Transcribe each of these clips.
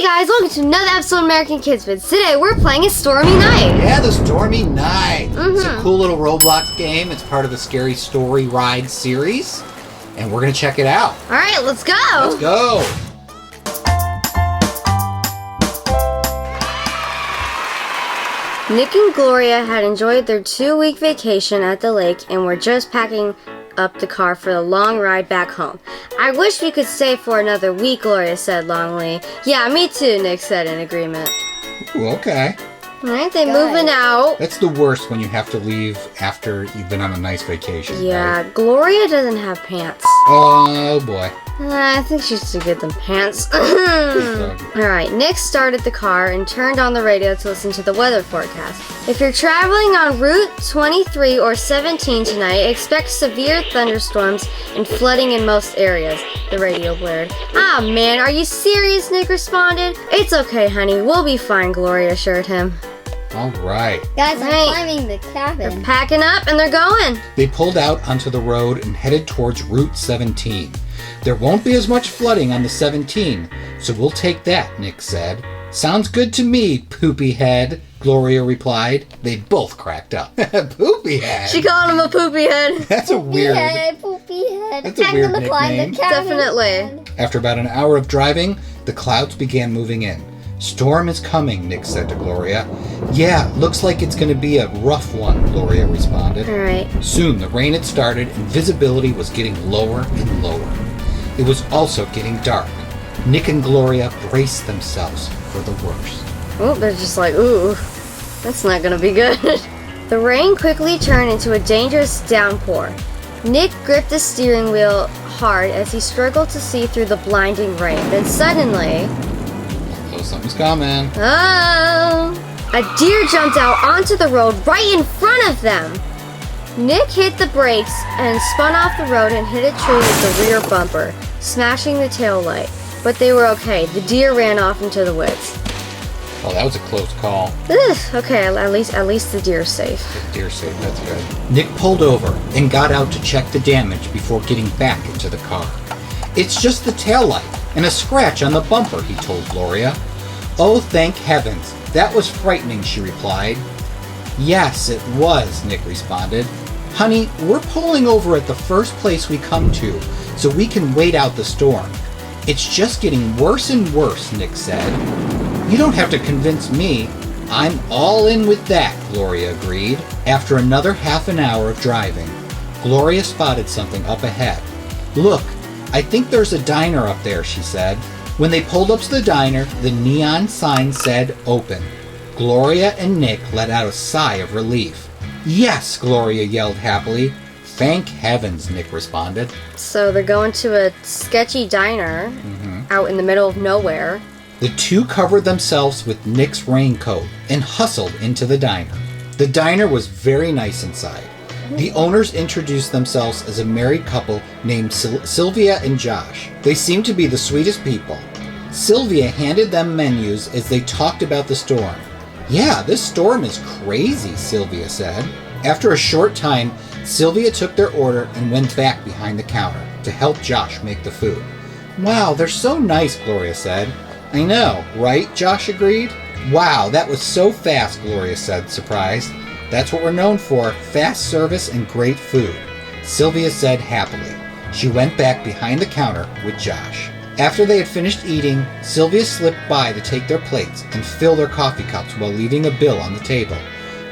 guys, welcome to another episode of American Kids Vids. Today we're playing a Stormy Night. Yeah, the Stormy Night. It's a cool little Roblox game. It's part of the Scary Story Ride series. And we're going to check it out. Alright, let's go. Let's go. Nick and Gloria had enjoyed their 2-week vacation at the lake and were just packing up the car for the long ride back home. I wish we could stay for another week, Gloria said longly. Yeah, me too, Nick said in agreement. Ooh, okay. Alright, they moving out. That's the worst when you have to leave after you've been on a nice vacation. Yeah, Right? Gloria doesn't have pants. Oh, boy. I think she should get them pants. Alright, Nick started the car and turned on the radio to listen to the weather forecast. If you're traveling on Route 23 or 17 tonight, expect severe thunderstorms and flooding in most areas, the radio blared. Ah, man, are you serious? Nick responded. It's okay, honey. We'll be fine, Gloria assured him. All right. Guys, I'm Right. climbing the cabin. They're packing up and they're going. They pulled out onto the road and headed towards Route 17. There won't be as much flooding on the 17, so we'll take that, Nick said. Sounds good to me, poopy head, Gloria replied. They both cracked up. Poopy head? She called him a poopy head. That's a weird... Poopy head. That's a I'm weird gonna climb nickname. the cabin. Definitely. After about an hour of driving, the clouds began moving in. Storm is coming, Nick said to Gloria. Yeah, looks like it's going to be a rough one, Gloria responded. Alright. Soon the rain had started and visibility was getting lower and lower. It was also getting dark. Nick and Gloria braced themselves for the worst. Oh, they're just like, ooh, that's not gonna be good. The rain quickly turned into a dangerous downpour. Nick gripped the steering wheel hard as he struggled to see through the blinding rain. Then suddenly, Oh, something's coming. oh, a deer jumped out onto the road right in front of them. Nick hit the brakes and spun off the road and hit a tree with the rear bumper, smashing the tail light. But they were okay. The deer ran off into the woods. Oh, that was a close call. Ugh, okay, at least the deer's safe. Dear safe, that's good. Nick pulled over and got out to check the damage before getting back into the car. It's just the taillight and a scratch on the bumper, he told Gloria. Oh, thank heavens. That was frightening, she replied. Yes, it was, Nick responded. Honey, we're pulling over at the first place we come to, so we can wait out the storm. It's just getting worse and worse, Nick said. You don't have to convince me. I'm all in with that, Gloria agreed. After another half an hour of driving, Gloria spotted something up ahead. Look, I think there's a diner up there, she said. When they pulled up to the diner, the neon sign said open. Gloria and Nick let out a sigh of relief. Yes, Gloria yelled happily. Thank heavens, Nick responded. So they're going to a sketchy diner out in the middle of nowhere. The two covered themselves with Nick's raincoat and hustled into the diner. The diner was very nice inside. The owners introduced themselves as a married couple named Sylvia and Josh. They seemed to be the sweetest people. Sylvia handed them menus as they talked about the storm. Yeah, this storm is crazy, Sylvia said. After a short time, Sylvia took their order and went back behind the counter to help Josh make the food. Wow, they're so nice, Gloria said. I know, right? Josh agreed. Wow, that was so fast, Gloria said, surprised. That's what we're known for, fast service and great food, Sylvia said happily. She went back behind the counter with Josh. After they had finished eating, Sylvia slipped by to take their plates and fill their coffee cups while leaving a bill on the table.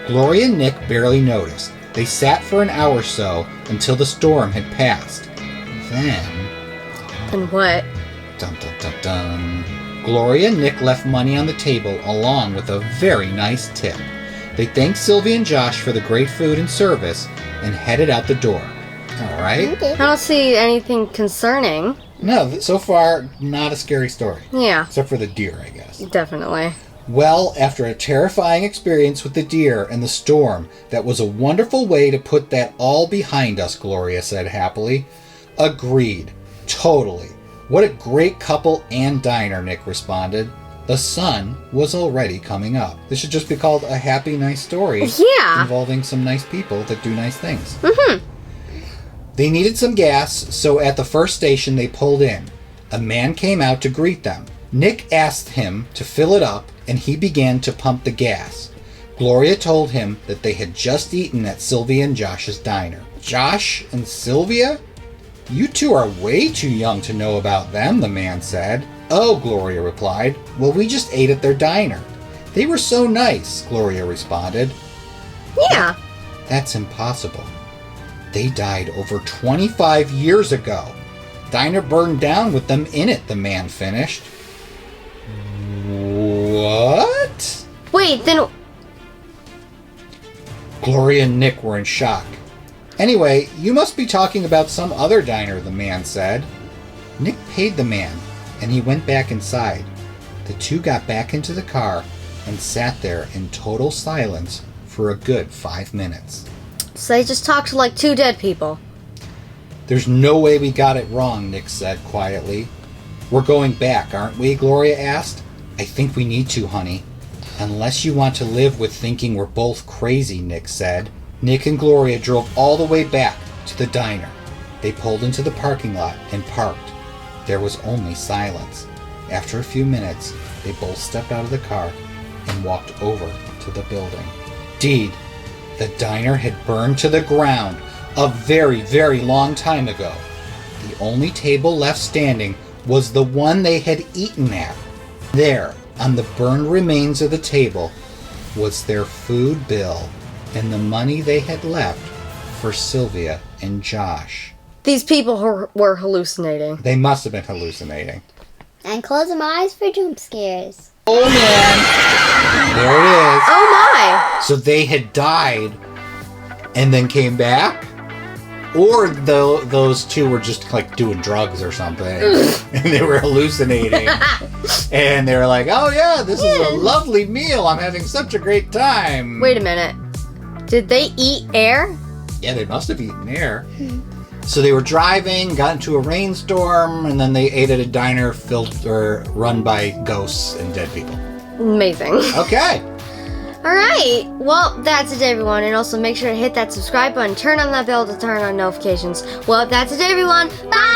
Gloria and Nick barely noticed. They sat for an hour or so until the storm had passed. Then... And what? Dun dun dun dun. Gloria and Nick left money on the table along with a very nice tip. They thanked Sylvia and Josh for the great food and service and headed out the door. All right? I don't see anything concerning. No, so far, not a scary story. Yeah, Except for the deer, I guess. definitely. Well, after a terrifying experience with the deer and the storm, that was a wonderful way to put that all behind us, Gloria said happily. Agreed. Totally. What a great couple and diner, Nick responded. The sun was already coming up. This should just be called a happy, nice story. Yeah. Involving some nice people that do nice things. They needed some gas, so at the first station they pulled in. A man came out to greet them. Nick asked him to fill it up, and he began to pump the gas. Gloria told him that they had just eaten at Sylvia and Josh's diner. Josh and Sylvia? You two are way too young to know about them, the man said. Oh, Gloria replied. Well, we just ate at their diner. They were so nice, Gloria responded. Yeah. That's impossible. They died over 25 years ago. Diner burned down with them in it, the man finished. What? Wait, then... Gloria and Nick were in shock. Anyway, you must be talking about some other diner, the man said. Nick paid the man, and he went back inside. The two got back into the car and sat there in total silence for a good 5 minutes. So they just talked like two dead people. There's no way we got it wrong, Nick said quietly. We're going back, aren't we? Gloria asked. I think we need to, honey. Unless you want to live with thinking we're both crazy, Nick said. Nick and Gloria drove all the way back to the diner. They pulled into the parking lot and parked. There was only silence. After a few minutes, they both stepped out of the car and walked over to the building. Indeed, the diner had burned to the ground a very, very long time ago. The only table left standing was the one they had eaten at. There, on the burned remains of the table, was their food bill and the money they had left for Sylvia and Josh. These people were hallucinating. They must have been hallucinating. And closing my eyes for jump scares. Oh man! There it is. Oh my! So they had died and then came back? Or those two were just like doing drugs or something and they were hallucinating. And they were like, oh yeah, this is a lovely meal. I'm having such a great time. Wait a minute. Did they eat air? Yeah, they must have eaten air. So they were driving, got into a rainstorm, and then they ate at a diner run by ghosts and dead people. Amazing. Okay. Alright, well, that's it, everyone. And also make sure to hit that subscribe button, turn on that bell to turn on notifications. Well, that's it, everyone. Bye!